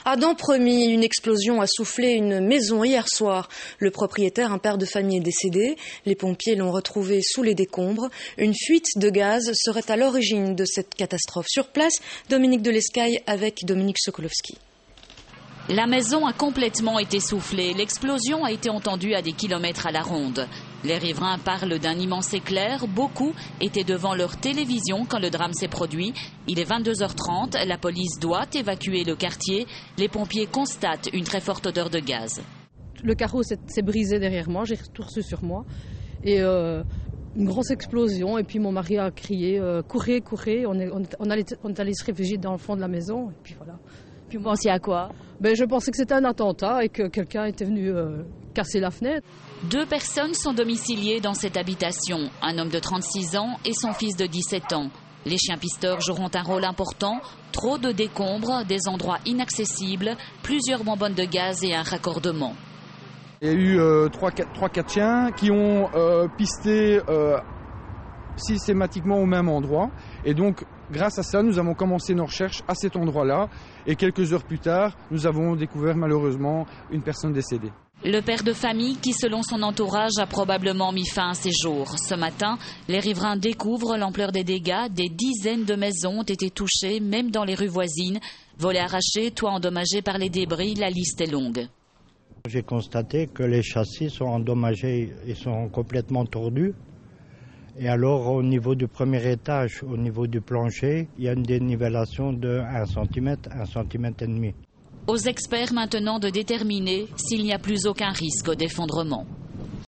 À Dampremy, une explosion a soufflé une maison hier soir. Le propriétaire, un père de famille, est décédé. Les pompiers l'ont retrouvé sous les décombres. Une fuite de gaz serait à l'origine de cette catastrophe. Sur place, Dominique Delescaille avec Dominique Sokolovski. La maison a complètement été soufflée. L'explosion a été entendue à des kilomètres à la ronde. Les riverains parlent d'un immense éclair. Beaucoup étaient devant leur télévision quand le drame s'est produit. Il est 22h30. La police doit évacuer le quartier. Les pompiers constatent une très forte odeur de gaz. Le carreau s'est brisé derrière moi. J'ai tout reçu sur moi. Et une grosse explosion. Et puis mon mari a crié courez, courez. On est allé se réfugier dans le fond de la maison. Et puis voilà. Puis vous pensiez à quoi? Je pensais que c'était un attentat et que quelqu'un était venu casser la fenêtre. 2 personnes sont domiciliées dans cette habitation, un homme de 36 ans et son fils de 17 ans. Les chiens pisteurs joueront un rôle important, trop de décombres, des endroits inaccessibles, plusieurs bonbonnes de gaz et un raccordement. Il y a eu 3-4 chiens qui ont pisté systématiquement au même endroit et donc grâce à ça, nous avons commencé nos recherches à cet endroit-là et quelques heures plus tard, nous avons découvert malheureusement une personne décédée. Le père de famille qui, selon son entourage, a probablement mis fin à ses jours. Ce matin, les riverains découvrent l'ampleur des dégâts. Des dizaines de maisons ont été touchées, même dans les rues voisines. Volets arrachés, toits endommagés par les débris, la liste est longue. J'ai constaté que les châssis sont endommagés et sont complètement tordus. Et alors, au niveau du premier étage, au niveau du plancher, il y a une dénivellation de 1 cm, 1,5 cm. Aux experts maintenant de déterminer s'il n'y a plus aucun risque d'effondrement.